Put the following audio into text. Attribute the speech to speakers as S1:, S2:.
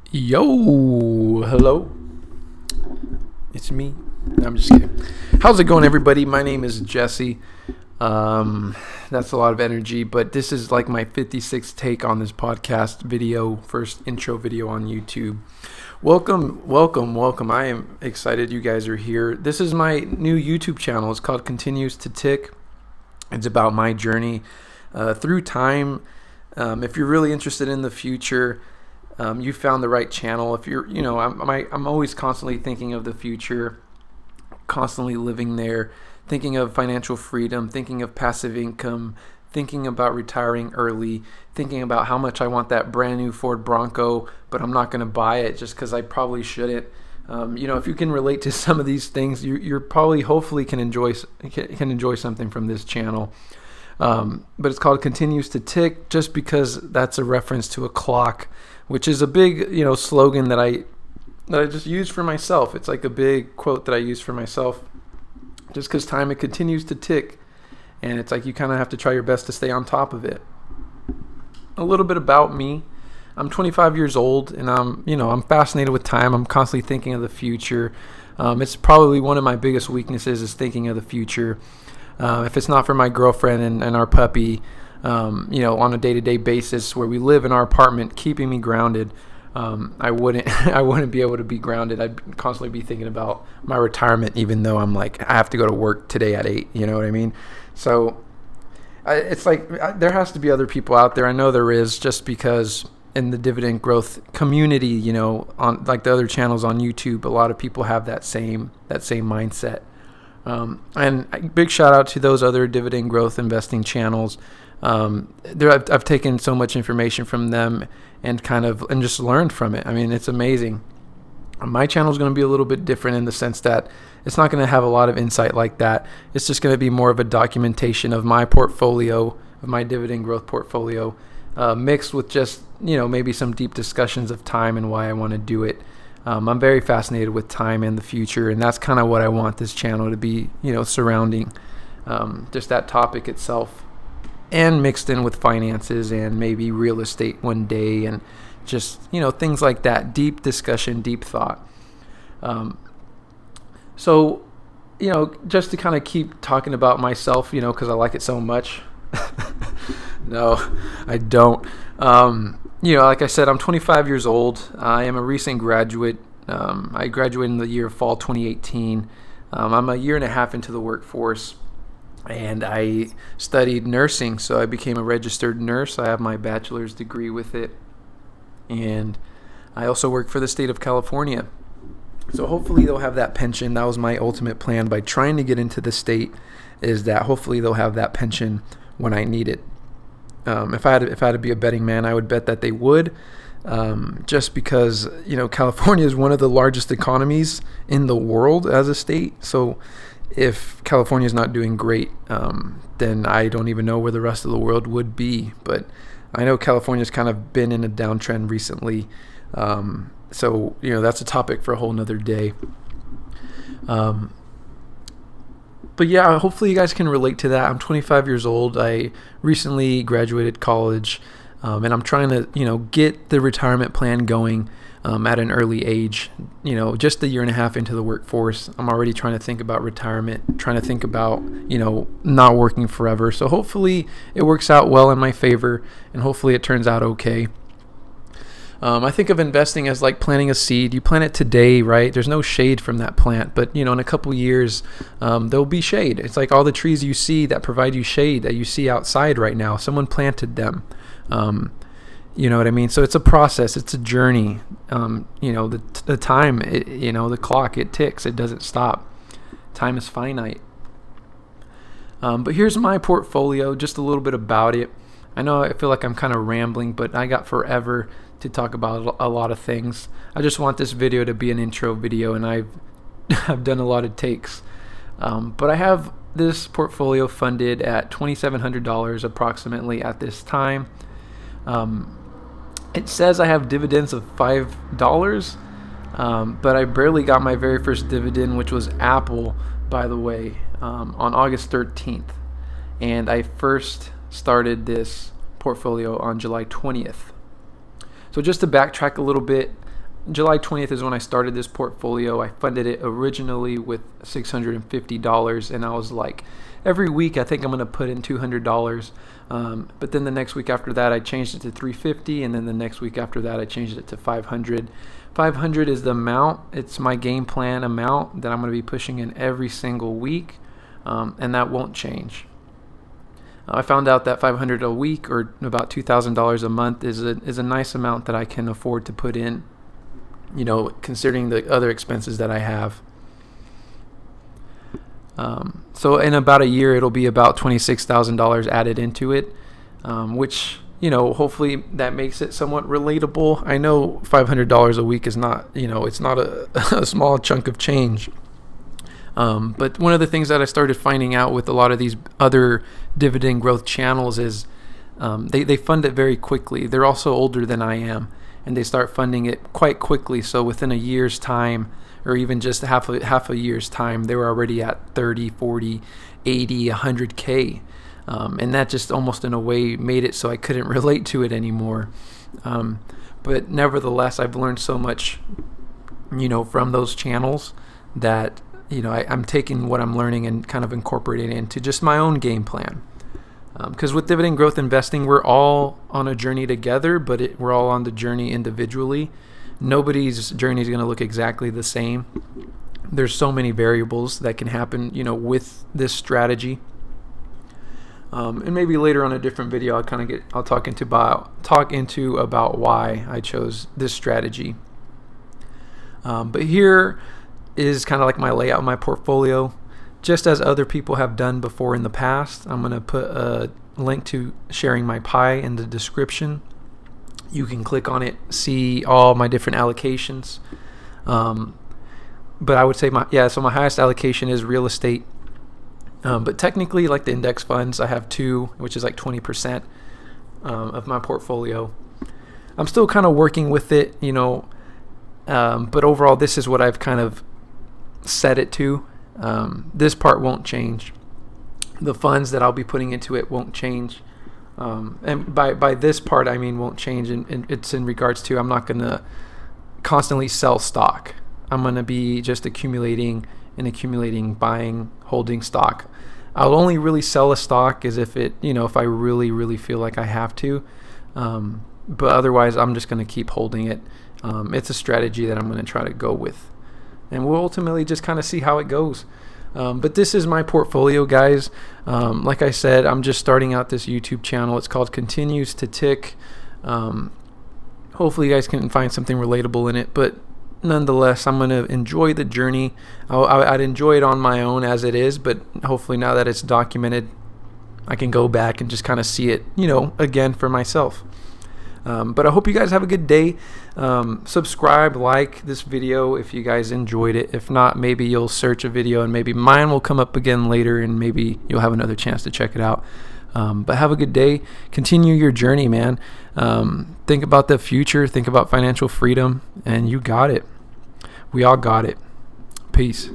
S1: Yo, hello. It's me. No, I'm just kidding. How's it going, everybody? My name is Jesse. That's a lot of energy, but this is like my 56th take on this podcast video, first intro video on YouTube. Welcome. I am excited you guys are here. This is my new YouTube channel. It's called Continues to Tick. It's about my journey through time. If you're really interested in the future, you found the right channel. If you're, I'm always constantly thinking of the future, constantly living there, thinking of financial freedom, thinking of passive income, thinking about retiring early, thinking about how much I want that brand new Ford Bronco, but I'm not going to buy it just because I probably shouldn't. If you can relate to some of these things, you're probably, hopefully, can enjoy something from this channel. But it's called Continues to Tick, just because that's a reference to a clock, which is a big, slogan that I just use for myself. It's like a big quote that I use for myself, just because time, it continues to tick, and it's like you kind of have to try your best to stay on top of it. A little bit about me. I'm 25 years old, and I'm fascinated with time. I'm constantly thinking of the future. It's probably one of my biggest weaknesses is thinking of the future. If it's not for my girlfriend and our puppy, on a day-to-day basis where we live in our apartment, keeping me grounded, I wouldn't be able to be grounded. I'd constantly be thinking about my retirement, even though I'm like, I have to go to work today at 8, you know what I mean? So it's like there has to be other people out there. I know there is, just because in the dividend growth community, on like the other channels on YouTube, a lot of people have that same mindset. And big shout out to those other dividend growth investing channels. I've taken so much information from them and just learned from it. I mean, it's amazing. My channel is going to be a little bit different in the sense that it's not going to have a lot of insight like that. It's just going to be more of a documentation of my portfolio, of my dividend growth portfolio, mixed with just, maybe some deep discussions of time and why I want to do it. I'm very fascinated with time and the future, and that's kind of what I want this channel to be, surrounding just that topic itself, and mixed in with finances and maybe real estate one day, and just, things like that. Deep discussion, deep thought. So, just to kind of keep talking about myself, because I like it so much. No, I don't. Like I said, I'm 25 years old. I am a recent graduate. I graduated in the year of fall 2018. I'm a year and a half into the workforce, and I studied nursing, so I became a registered nurse. I have my bachelor's degree with it, and I also work for the state of California. So hopefully they'll have that pension. That was my ultimate plan by trying to get into the state, is that hopefully they'll have that pension when I need it. If I had to be a betting man, I would bet that they would, just because, California is one of the largest economies in the world as a state. So if California is not doing great, then I don't even know where the rest of the world would be. But I know California's kind of been in a downtrend recently. So, that's a topic for a whole nother day. But yeah, hopefully you guys can relate to that. I'm 25 years old. I recently graduated college, and I'm trying to, get the retirement plan going at an early age. Just a year and a half into the workforce, I'm already trying to think about retirement, trying to think about, not working forever. So hopefully it works out well in my favor, and hopefully it turns out okay. I think of investing as like planting a seed. You plant it today, right? There's no shade from that plant, but in a couple years, there'll be shade. It's like all the trees you see that provide you shade that you see outside right now. Someone planted them. You know what I mean? So it's a process. It's a journey. The time, the clock, it ticks. It doesn't stop. Time is finite. But here's my portfolio, just a little bit about it. I know I feel like I'm kind of rambling, but I got forever to talk about a lot of things. I just want this video to be an intro video, and I've done a lot of takes. But I have this portfolio funded at $2,700 approximately at this time. It says I have dividends of $5, but I barely got my very first dividend, which was Apple, by the way, on August 13th. And I first started this portfolio on July 20th. So just to backtrack a little bit, July 20th is when I started this portfolio. I funded it originally with $650, and I was like, every week I think I'm going to put in $200. But then the next week after that, I changed it to $350, and then the next week after that, I changed it to $500. $500 is the amount. It's my game plan amount that I'm going to be pushing in every single week, and that won't change. I found out that $500 a week, or about $2,000 a month, is a nice amount that I can afford to put in, considering the other expenses that I have. So in about a year, it'll be about $26,000 added into it, which, hopefully that makes it somewhat relatable. I know $500 a week is not, it's not a small chunk of change. But one of the things that I started finding out with a lot of these other dividend growth channels is they fund it very quickly. They're also older than I am, and they start funding it quite quickly. So within a year's time, or even just half a year's time, they were already at 30, 40, 80, 100K. And that just almost in a way made it so I couldn't relate to it anymore. But nevertheless, I've learned so much, from those channels that I'm taking what I'm learning and kind of incorporating it into just my own game plan. Because with dividend growth investing, we're all on a journey together, but we're all on the journey individually. Nobody's journey is going to look exactly the same. There's so many variables that can happen, with this strategy. And maybe later on a different video, I'll talk into about why I chose this strategy. But here is kind of like my layout of my portfolio. Just as other people have done before in the past, I'm going to put a link to sharing my pie in the description. You can click on it, see all my different allocations. But I would say my highest allocation is real estate. But technically, like the index funds, I have 2, which is like 20% of my portfolio. I'm still kind of working with it, but overall, this is what I've kind of set it to. This part won't change. The funds that I'll be putting into it won't change. And by this part, I mean won't change. And it's in regards to I'm not going to constantly sell stock. I'm going to be just accumulating, buying, holding stock. I'll only really sell a stock as if if I really, really feel like I have to. But otherwise, I'm just going to keep holding it. It's a strategy that I'm going to try to go with. And we'll ultimately just kind of see how it goes. But this is my portfolio, guys. Like I said, I'm just starting out this YouTube channel. It's called Continues to Tick. Hopefully you guys can find something relatable in it. But nonetheless, I'm going to enjoy the journey. I'd enjoy it on my own as it is. But hopefully now that it's documented, I can go back and just kind of see it, again for myself. But I hope you guys have a good day. Subscribe, like this video if you guys enjoyed it. If not, maybe you'll search a video and maybe mine will come up again later and maybe you'll have another chance to check it out. But have a good day. Continue your journey, man. Think about the future. Think about financial freedom, and you got it. We all got it. Peace.